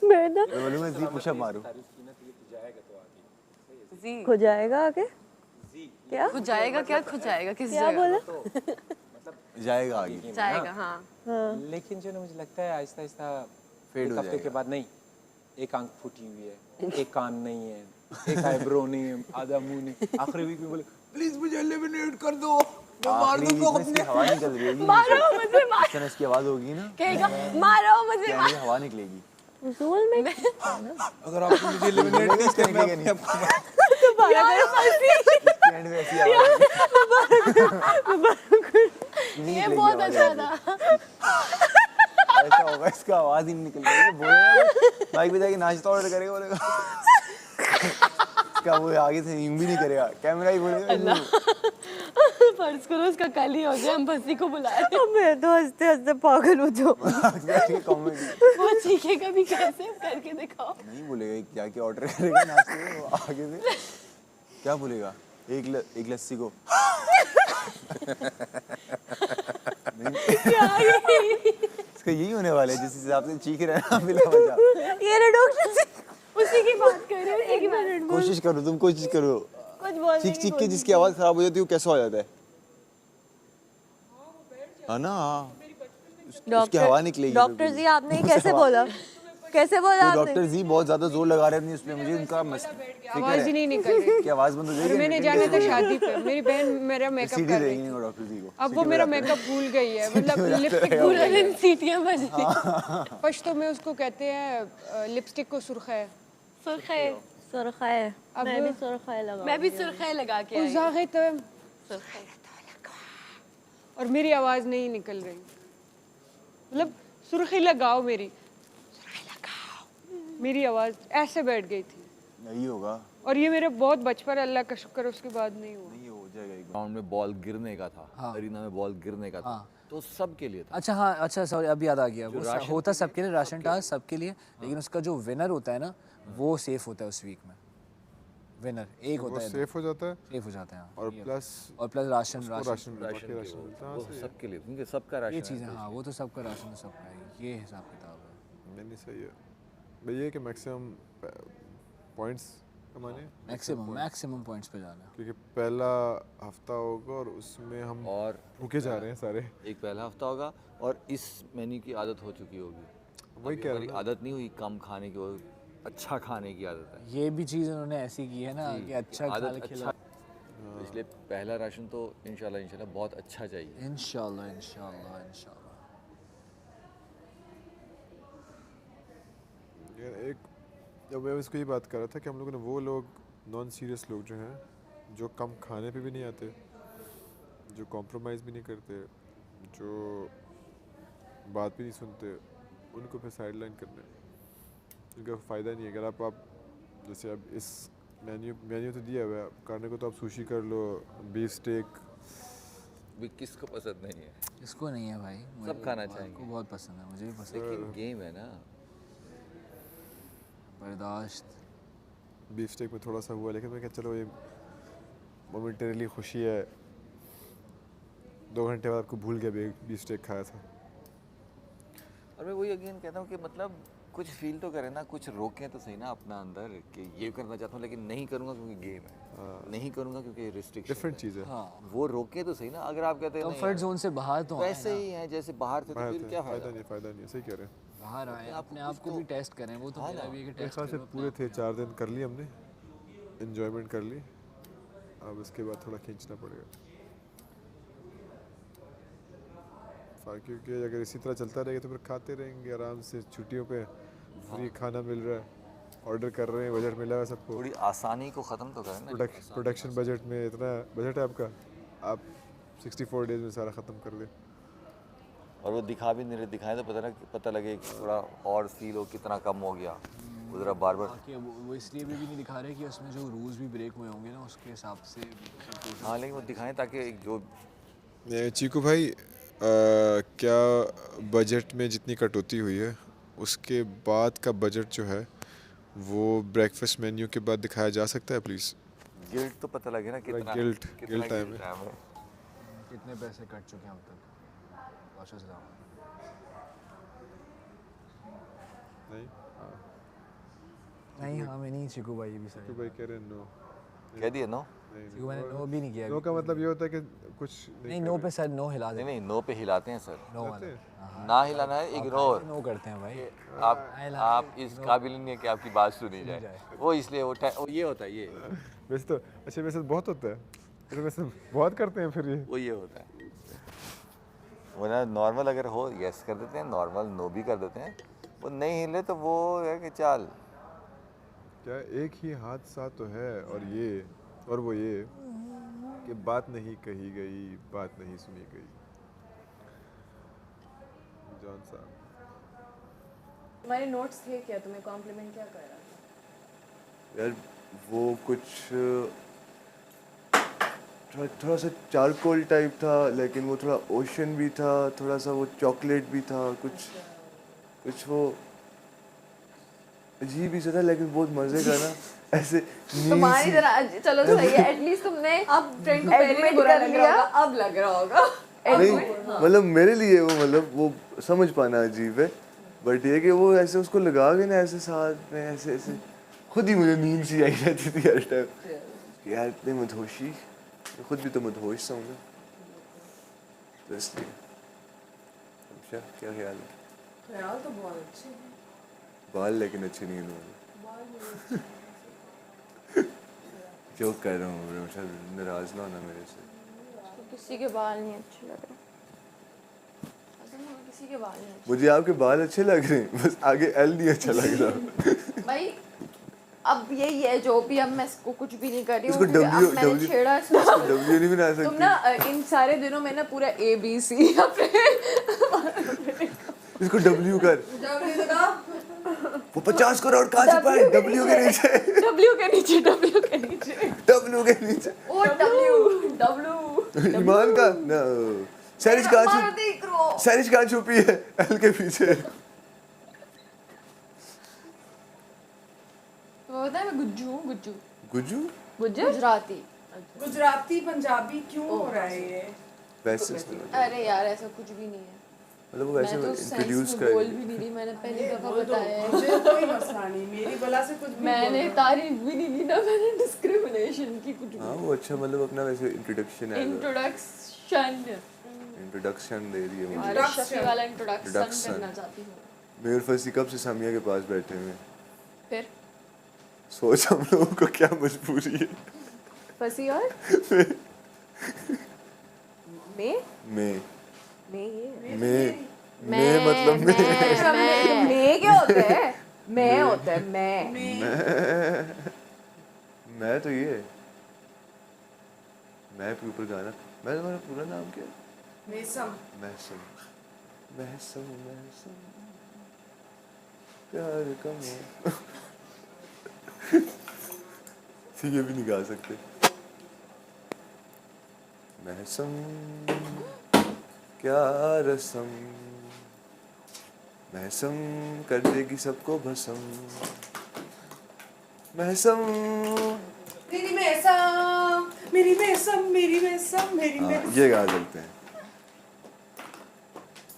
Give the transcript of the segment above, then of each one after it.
मैं ना बोलूँगा जी पुशअप मारो। जी खो जाएगा आगे क्या खुद जाएगा क्या खुद जाएगा किस क्या जगह बोला जाएगा आगे। जाएगा हाँ लेकिन जो ना मुझे लगता है आहिस्ता आहिस्ता Fade एक हो हफ्ते के जाएगा। बाद नहीं, एक आंख फूटी हुई है, एक कान नहीं है, एक आईब्रो नहीं है, आधा मुंह नहीं, आखिरी वीक में बोले प्लीज मुझे एलिमिनेट कर दो, मैं मार आखिरी दूंगा वीक में इसकी अपने। हवा निकल रही होगी। मारो मुझे इस तरह इसकी आवाज़ होगी ना, कहेगा मारो मुझे कहने की हवा निकलेगी। उसूल में अगर आपने मुझे एलिमिनेट नहीं किया मैं अपने आप को इसके एंड में ऐसी आवाज़ ये बहुत अच्छा था ऐसा होगा, इसका आवाज़ ही नहीं निकल रही बोलेगा बाइक पे जाके नाश्ता ऑर्डर करेगा, बोलेगा इसका वो आगे से यूं भी नहीं करेगा, कैमरा ही बोलेगा फर्ज करो उसका कल ही हो जाए हम भस्सी को बुला रहे हैं। अब मैं तो हंसते हंसते पागल हो जाऊँ कॉमेडी वो चीखेगा भी कैसे करके दिखाओ नहीं बोलेगा क्या क्या ऑर्डर करेगा नाश्ते में, वो आगे से क्या बोलेगा एक लस्सी को इसका यही होने वाला है जिस हिसाब से चीख रहे हैं ना बिला वजह। ये रे डॉक्टर जी उसी की बात कर रहे हो उसी की बात कोशिश करो, तुम कोशिश करो, कुछ बोलने चीख की चीख के जिसकी आवाज़ खराब हो जाती है वो कैसा हो जाता है ना, हाँ उसकी हवा निकलेगी। डॉक्टर जी आपने कैसे बोला कैसे बोला तो आपने डॉक्टर जी बहुत ज्यादा जोर लगा रहे हैं उस पे, मुझे उनका आवाज ही नहीं निकल रही। की आवाज़ बंद हो और जाएगी। मैंने जाना था शादी पे, मेरी बहन मेरा मेकअप सीटी कर रही देंगे थी। डॉक्टर जी को। अब वो मेरा मेकअप भूल गई है, मतलब लिपस्टिक भूल पूरा गई दिन सीटियां बज रही है। पश्तो में उसको कहते हैं लिपस्टिक को सुर्खे। सुर्खे सुरखाए अब मैं भी सुरखाए लगा मैं भी सुर्खे लगा के आई उजागे तो सुर्खे और मेरी आवाज नहीं निकल रही, मतलब सुर्खी लगाओ मेरी, सुर्खी लगाओ मेरी आवाज ऐसे बैठ गई थी। नहीं होगा, और ये मेरे बहुत बचपन, अल्लाह का शुक्र उसके बाद नहीं हुआ। नहीं हो जाएगा एक ग्राउंड में बॉल गिरने का था, अरीना में बॉल गिरने का था, तो सबके लिए था। अच्छा हाँ अच्छा सॉरी अभी याद आ गया, वो राशन होता सबके लिए, राशन टास्क सबके लिए, लेकिन उसका जो विनर होता है ना वो सेफ होता है उस वीक में। विनर एक होता है, सेफ हो जाता है सेफ हो जाता है हाँ। और प्लस राशन राशन राशन के मिलता वो सबके लिए, क्योंकि सबका राशन ये है। चीज़ें हाँ, वो तो सबका राशन तो सबका है, ये हिसाब किताब है। है। नहीं सही है भाई, ये कि मैक्सिमम पॉइंट्स कमाने, मैक्सिमम पॉइंट्स पे जाना है। क्योंकि पहला हफ्ता होगा और उसमें हम और भूखे जा रहे हैं सारे। एक पहला हफ्ता होगा और इस मेन्यू की आदत हो चुकी होगी। वही अभी कह रहा हमारी हूं ना। आदत नहीं हुई कम खाने की, वो अच्छा खाने की आदत है। ये भी चीज़ उन्होंने ऐसी की है ना कि अच्छा आदत खा अच्छा, तो इसलिए पहला राशन तो इंशाल्लाह बहुत अच्छा चाहिए। इंशाल्लाह इंशाल्लाह इंशाल्लाह। यार एक जब मैं इसको ये बात कर रहा था कि हम लोगों ने वो लोग नॉन सीरियस लोग जो हैं, जो कम खाने पे भी नहीं आते, जो कॉम्प्रोमाइज़ भी नहीं करते, जो बात भी नहीं सुनते, उनको फिर साइडलाइन करना है, उनका फ़ायदा नहीं है। अगर आप जैसे अब इस मेन्यू तो दिया हुआ है, करने को तो आप सुशी कर लो, बीफ स्टेक, भी किसको पसंद नहीं है, इसको नहीं है भाई, सब खाना को चाहेंगे। बहुत पसंद है, मुझे भी पसंद है। लेकिन गेम है ना, बर्दाश्त। बीफ स्टेक में थोड़ा सा हुआ, लेकिन मैं क्या चलो ये मोमेंटरीली खुशी है, 2 घंटे बाद आपको भूल गया बीफ स्टेक खाया था। और मैं वही अगेन कहता हूँ कि मतलब कुछ फील तो करें ना, कुछ रोकें तो सही ना अपना अंदर कि ये करना चाहता हूँ लेकिन नहीं करूँगा क्योंकि गेम है, नहीं करूँगा क्योंकि रिस्ट्रिक्शन डिफरेंट चीज़ है। हाँ वो रोके तो सही ना। अगर आप कहते हैं कंफर्ट जोन से बाहर तो आए वैसे ही है जैसे बाहर थे तो बाहर फिर थे, क्या फ़ायदा नहीं, सही कह रहे हैं। बाहर आए, अपने आप को भी टेस्ट करें, वो तो मेरा भी है कि मेरे टेस्ट ख्याल से पूरे थे 4 दिन कर लिए हमने, इन्जॉयमेंट कर ली, अब इसके बाद थोड़ा खींचना पड़ेगा, क्योंकि अगर इसी तरह चलता रहेगा तो फिर खाते रहेंगे आराम से, छुट्टियों पे फ्री खाना मिल रहा है, ऑर्डर कर रहे हैं, बजट मिला है सबको। थोड़ी आसानी को ख़त्म तो करें ना। प्रोडक्शन बजट में इतना बजट है आपका, आप 64 डेज में सारा ख़त्म कर दें। और वो दिखा भी नहीं रहे, दिखाएं तो पता लगे कि थोड़ा और फील हो कितना कम हो गया, वो ज़रा बार बार। कि वो इसलिए भी नहीं दिखा रहे कि उसमें जो रूल्स भी ब्रेक हुए होंगे ना उसके हिसाब से। हाँ लेकिन वो दिखाएं ताकि एक जो चीकू भाई क्या बजट में जितनी कटौती हुई है उसके बाद का बजट जो है वो ब्रेकफास्ट मेन्यू के बाद दिखाया जा सकता है प्लीज़? गिल्ट तो पता लगे ना कितना गिल्ट टाइम है। कितने पैसे कट चुके हैं अब तक? नहीं हाँ नहीं हाँ मैं नहीं चीकू भाई भी तो सही भाई कह रहे हैं नो कह दिया नो? चीकू मैंने नो भी नहीं किया नो का मतलब ये होता है कि कुछ नहीं नो पे सर नो हिला नहीं देते नहीं, नो पे हिलाते हैं सर। नो करते वाला हैं। ना हिलाना है, इग्नोर। नो करते हैं भाई आप इस काबिल नहीं है कि आपकी बात सुनी जाए, वो इसलिए वो ये होता है, ये वैसे तो अच्छा वैसे तो बहुत होता है तो वैसे बहुत करते हैं फिर ये वो ये होता है। वरना नॉर्मल अगर हो यस कर देते हैं, नॉर्मल नो भी कर देते हैं। वो नहीं हिले तो वो है कि चाल क्या एक ही हादसा तो है और वो ये कि बात नहीं कही गई, बात नहीं सुनी गई। जॉन साहब तुम्हारे नोट्स थे क्या? तुम्हें कॉम्प्लीमेंट क्या कर रहा था? यार वो कुछ थोड़ा सा चारकोल टाइप था, लेकिन वो थोड़ा ओशन भी था, थोड़ा सा वो चॉकलेट भी था, कुछ वो अजीब ही सा था, लेकिन बहुत मजे का ना ऐसे तुम्हारी तरह चलो सही है, एटलीस्ट तुमने अब फ्रेंड को पहले भी बुरा लग रहा होगा, अब लग रहा होगा। नहीं मतलब मेरे लिए वो मतलब वो समझ पाना अजीब है, बट ये कि वो ऐसे उसको लगा के ना ऐसे साथ में ऐसे खुद ही मुझे नींद सी आई रहती थी हर टाइम यार, इतने मदहोशी, खुद भी तो मदहोश सा हूँ ना, तो इसलिए। अच्छा क्या ख्याल है? ख्याल तो बहुत अच्छे हैं। बाल लेकिन अच्छे नहीं है जो कर रहा हूँ, नाराज ना होना मेरे से। तो किसी के बाल नहीं अच्छे लग रहे। किसी के बाल नहीं मुझे आपके बाल अच्छे लग रहे हैं, बस आगे एल नहीं अच्छा लग रहा। अच्छे। भाई अब यही है जो भी, अब मैं इसको कुछ भी नहीं कर रही इसको हूँ, अब मैंने छेड़ा इसको। डब्ल्यू नहीं बना तुम सकती। ना इन सारे दिनों में ना पूरा ABC इसको डब्ल्यू कर। वो 50 करोड़ कहाँ से पाए? डब्ल्यू के नीचे। W के नीचे, W के नीचे, डब्ल्यू के नीचे। ओ W ईमान का ना सैरिश कहाँ छुपी है? एल के पीछे। तो पता है मैं गुज्जू हूँ, गुज्जू गुज्जू? गुजराती। गुजराती पंजाबी क्यों हो रहा है ये? वैसे अरे यार ऐसा कुछ भी नहीं है, मतलब वो वैसे मैं तो इंट्रोड्यूस सेंस कर में बोल भी नहीं रही, मैंने पहली दफा बताया है। मुझे कोई मसला नहीं, मेरी बला से कुछ भी मैंने बोलो। तारीफ भी नहीं की ना, मैंने डिस्क्रिमिनेशन की कुछ हाँ वो अच्छा मतलब अपना वैसे इंट्रोडक्शन है, इंट्रोडक्शन दे रही है मुझे। शफी वाला इंट्रोडक्शन Introduction। करना चाहती हूँ। मैं और फसी कब से सामिया के पास बैठे हुए हैं, फिर सोच हम लोगों को क्या मजबूरी है। फसी और मैं मैं मतलब मैं क्या होता है? मैं होता है मैं तो ये मैं के ऊपर गाना। मैं तुम्हारा पूरा नाम क्या है? मेसम। महसम महसम महसम प्यार का ये भी नहीं गा सकते। महसम क्या रसम, महसम कर देगी सबको भसम। महसम मेरी मेसम, मेरी मेसम, मेरी मेसम, मेरी हाँ, मेसम। ये गा सकते हैं।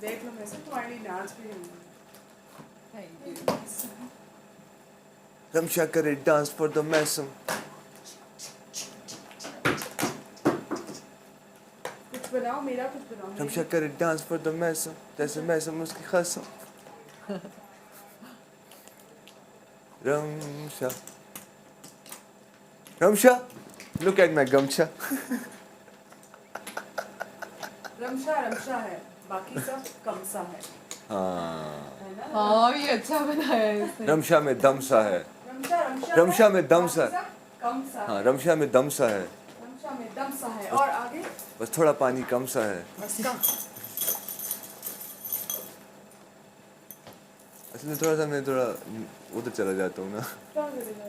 देख लो मेसम, तुम्हारे लिए डांस भी है। रमशा करे डांस फॉर द मैसम। कुछ बनाओ, मेरा कुछ बनाओ। रमशा करे डांस फॉर द मैसम, जैसे मैसम उसकी कसम। Ramsha Ramsha look at my गमछा। रमशा रमशा है, बाकी सब कमसा है। हाँ हाँ ये अच्छा बनाया है इसने। रमशा में दम सा है। रमशा रमशा रमशा में दम सा बाकी सब कमसा। हाँ रमशा में दम सा है, रमशा में दम सा है। और आगे बस थोड़ा पानी कम सा है। बस कम। असल में थोड़ा सा मैं थोड़ा उधर चला जाता हूँ ना क्या करेगा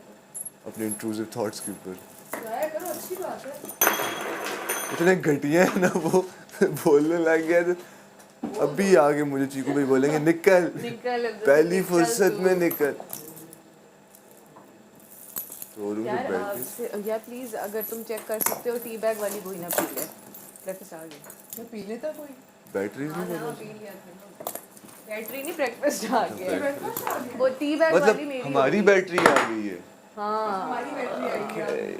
अपने इंट्रूसिव थॉट्स के ऊपर। गाया करो, अच्छी बात है। इतने घटिया है ना वो बोलने लग गया तो अभी आगे मुझे चीकू भाई बोलेंगे निकल पहली फुर्सत में निकल। तो रूम में बैठ के यार प्लीज अगर तुम चेक कर सकते हो टी बैग वाली कोई ना पी ले। ब्रेकफास्ट आ गई। तो पी लेता कोई। बैटरीज नहीं बोलो। पी लिया था। बैटरी नहीं ब्रेकफास्ट आ गया वो टी बैग वाली मतलब मेरी हमारी बैटरी आ गई है। हाँ हमारी बैटरी आई है।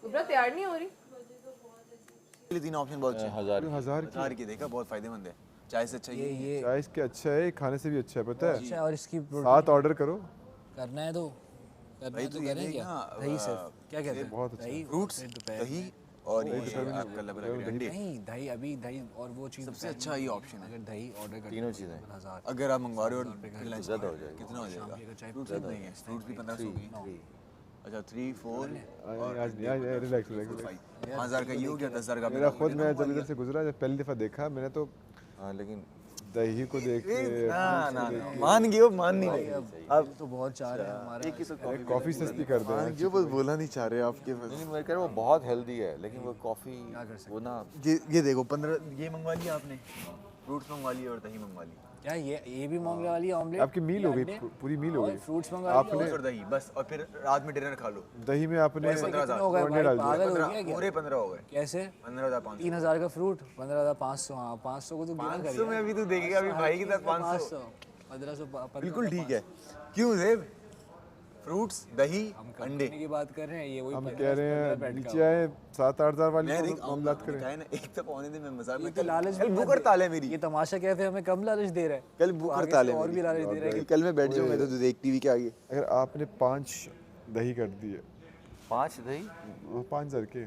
कुबरा तैयार नहीं हो रही ये तीन ऑप्शन बहुत अच्छे हैं। 1000 की देखा बहुत फायदेमंद है। चाय से अच्छा ये चाय इसके अच्छा है, खाने से भी अच्छा है, पता है। अच्छा है और इसकी साथ ऑर्डर करो। करना है तो करना है तो ये करें क्या? देखना, दही सिर्फ क्या कहते हैं? बहुत अच्छा दही फ्रूट्स, दोपहर दही और ये आपका लग रहा है अंडे। नहीं दही अभी दही और वो चीज़ सबसे अच्छा ये ऑप्शन है। अगर दही ऑर्डर करते तीनों चीज़ें। 1000 अगर आप मंगवा रहे हो और लंच ज़्यादा हो जाएगा। कितना हो जाएगा? चाय फ्रूट्स कितने हैं? फ्रूट्स भी 1500 की। अच्छा 3 4 आज नहीं, आज रिलैक्स रिलैक्स। 5000 का ये हो गया, 10000 का मेरा खुद, मैं जब इधर से गुजरा, जब पहली दफा देखा मैंने तो हाँ लेकिन दही को देख के ना मान गए हो, मान नहीं रहे। अब तो बहुत चाह रहे हैं हमारा कॉफी सस्ती कर दो। जो बस बोलना नहीं चाह रहे आपके नहीं मैं कह रहा हूँ वो बहुत हेल्दी है लेकिन वो कॉफ़ी वो ना ये देखो 15 ये मंगवा लिया आपने, फ्रूट्स मंगवा लिए और दही मंगवा ली। क्या ये भी मांगने वाली है ऑमलेट आपकी मील हो गई, पूरी मील हो गई। फ्रूट्स मंगा आपने और दही बस, और फिर रात में डिनर खा लो। दही में आपने हो गए अंडे डाल दिए। पागल हो गया क्या? पूरे 15 हो गए। कैसे 15,500। 3000 का फ्रूट 15,500 हाँ 500 को तो गिना 500 में अभी तू देखेगा अभी भाई के साथ 500 1500 बिल्कुल ठीक है। क्यों जेब? फ्रूट्स, दही, अंडे। की बात कर रहे हैं ये वही हम कह रहे हैं नीचे आए 7-8 हज़ार वाली मैं देख मामलात करें। ना एक तो पौने दिन में मजाक में तो लालच कल भी भूख मत दे। हड़ताल है मेरी। ये तमाशा कैफे हमें कम लालच दे रहा है कल भूख आगे हड़ताल से है और भी लालच दे रहा है कि कल मैं बैठ जाऊंगा तो देख टीवी के आगे। अगर आपने 5 दही कर दिए, 5 दही वो 5000 के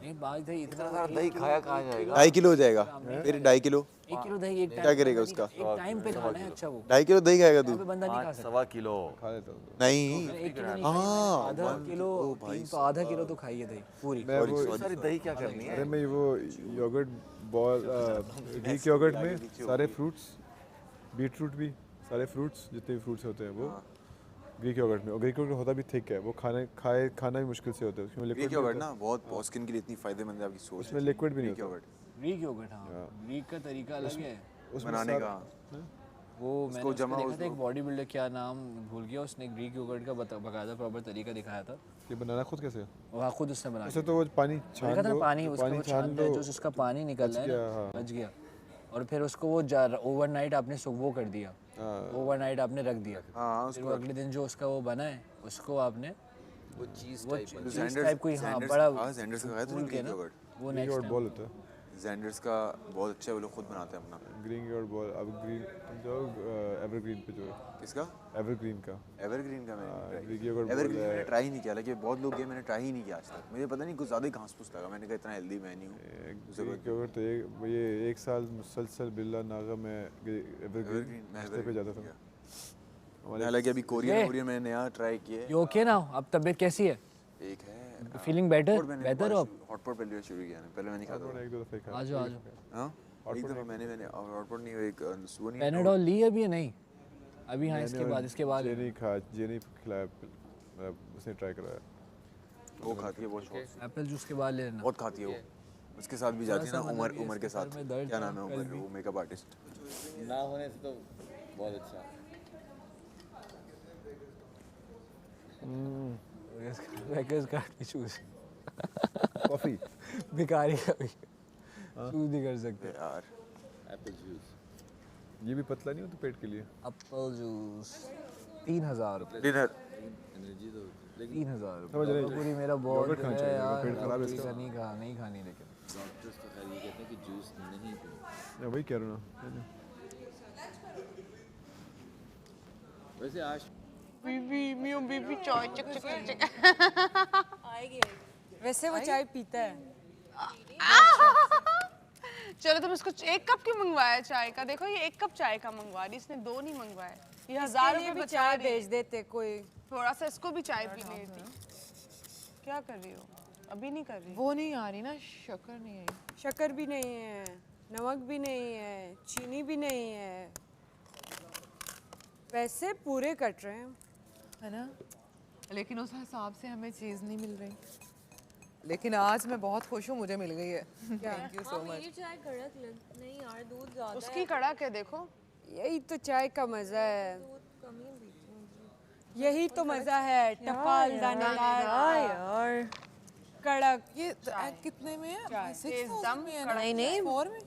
नहीं बात है इतना दही खाया कहाँ जाएगा 2.5 किलो हो जाएगा, फिर 2.5 किलो 1 किलो दही एक क्या करेगा उसका? एक टाइम पे खाना है अच्छा वो 2.5 किलो दही खाएगा तू? यहाँ पे बंदा नहीं खा सकता 1.25 किलो खा लेता हूँ। नहीं 1 किलो नहीं हाँ, आधा किलो तो आधा किलो तो खाइए दही पूरी मैं वो सारी दही क्या करनी है अरे मैं वो योगर्ट बॉल ग्रीक योगर्ट में सारे फ्रूट्स, बीट रूट भी, सारे फ्रूट्स जितने भी फ्रूट्स होते हैं वो ग्रीक योगर्ट में, और ग्रीक योगर्ट होता भी थिक है, वो खाना भी मुश्किल से होता है। उसमें ग्रीक लिक्विड योगर्ट ना बहुत स्किन के लिए इतनी फायदेमंद है, आपकी सोच। उसमें लिक्विड भी नहीं ग्रीक होता। योगर्ट ग्रीक योगर्ट हाँ ग्रीक का तरीका अलग है उसमें बनाने का। वो मैंने उसको देखा था एक बॉडी बिल्डर, क्या नाम भूल गया, उसने ग्रीक योगर्ट का बकायदा प्रॉपर तरीका दिखाया था ये बनाना खुद कैसे? वहाँ खुद उसने बनाया उसे तो वो पानी छान देखा था दो, पानी उसका पानी वो छान छानता है, दो, जो उसका पानी निकल रहा है ना बच गया, और फिर उसको वो ओवरनाइट आपने वो कर दिया, ओवरनाइट आपने रख दिया, फिर वो अगले दिन जो उसका वो बना है उसको आपने वो चीज़ चीज टाइप कोई हाँ बड़ा ज़ेंडर्स का खाया तूने ग्रीक योगर्ट? वो ग्रीक नेक्स्ट योगर्ट बॉल होता है। ज़ेंडर्स का बहुत अच्छा है, वो लोग खुद बनाते हैं अपना। ग्रीक योगर्ट बॉल, अब ग्रीन तुम जाओ एवरग्रीन पे जो किसका? एवरग्रीन का एवरग्रीन का मैंने ग्रीक योगर्ट एवरग्रीन मैंने ट्राई ही नहीं किया, लेकिन बहुत लोग गए, मैंने ट्राई ही नहीं किया आज तक। मुझे पता नहीं कुछ ज़्यादा ही घास फूस लगा, मैंने कहा इतना हेल्दी मैं नहीं हूँ। ग्रीक योगर्ट तो ये 1 साल मुसलसल बिल्ला नागा में एवरग्रीन रास्ते पे जाता था। हालांकि अभी कोरियन मैंने नया ट्राई किया है। यू ओके ना? अब तबियत कैसी है? एक है फीलिंग बेटर हो? हॉटपॉट पहले शुरू किया है, पहले मैं नहीं खाता था। 1-2 दफे खा। आ जाओ हाँ एक दफा मैंने हॉटपॉट नहीं, एक सुनी पेनाडोल ली अभी या नहीं? अभी हाँ इसके बाद जे नहीं खिलाया, मतलब उसने ट्राई कराया। वो खाती है बहुत शौक से, एप्पल जूस के बाद ले लेना। बहुत खाती है वो। उसके साथ भी जाती है ना उमर के साथ, में दर्द क्या नाम है कल उमर, वो मेकअप आर्टिस्ट। ना होने से तो बहुत अच्छा बैकर्स कार्ड की चूज कॉफी भिखारी का भी चूज नहीं कर सकते यार। एप्पल जूस ये भी पतला नहीं होता पेट के लिए। एप्पल जूस 3000 रुपये डिनर एनर्जी तो 3000 समझ रहे रुपये पूरी मेरा बहुत योगर्ट खाना चाहिए, यार पेट खराब है इसका। नहीं खानी लेकिन डॉक्टर्स तो खैर ये कहते हैं कि जूस नहीं पीना। मैं वही कह रहा हूँ ना। वैसे आज बीबी चाय चक वैसे वो चाय पीता है। चलो तुम इसको 1 कप क्यों मंगवाया चाय का? देखो ये 1 कप चाय का मंगवा रही, इसने 2 नहीं मंगवाए। ये 1000 रुपए बचा चाय रही है। भेज देते कोई। थोड़ा सा इसको भी चाय पीने देती। क्या कर रही हो? अभी नहीं कर रही? वो नहीं आ रही ना, शक्कर नहीं आई। शक्कर भी नहीं है, नमक भी नहीं है, चीनी भी नहीं है, पैसे पूरे कट रहे हैं, है ना? लेकिन उस हिसाब से हमें चीज़ नहीं मिल रही। लेकिन आज मैं बहुत खुश हूँ, मुझे मिल गई है। Thank you so much. चाय कड़क नहीं यार, दूध ज्यादा उसकी कड़क है देखो। यही तो चाय का मजा है, कम ही पीती हूँ। यही तो मजा है। टपाल दानेदार कड़क। ये कितने में है? तेज दम नहीं नहीं 4 में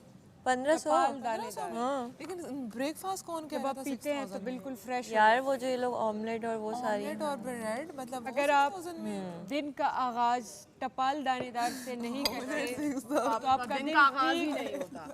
1500 टपाल दानेदार। हाँ लेकिन ब्रेकफास्ट कौन कह जब रहा आप था पीते हैं तो 6000 बिल्कुल फ्रेश यार वो जो ये लोग ऑमलेट और वो सारी ऑमलेट और ब्रेड मतलब वो अगर आप 6000 में दिन का आगाज टपाल दानेदार से नहीं करते तो आपका दिन का आगाज ही नहीं होता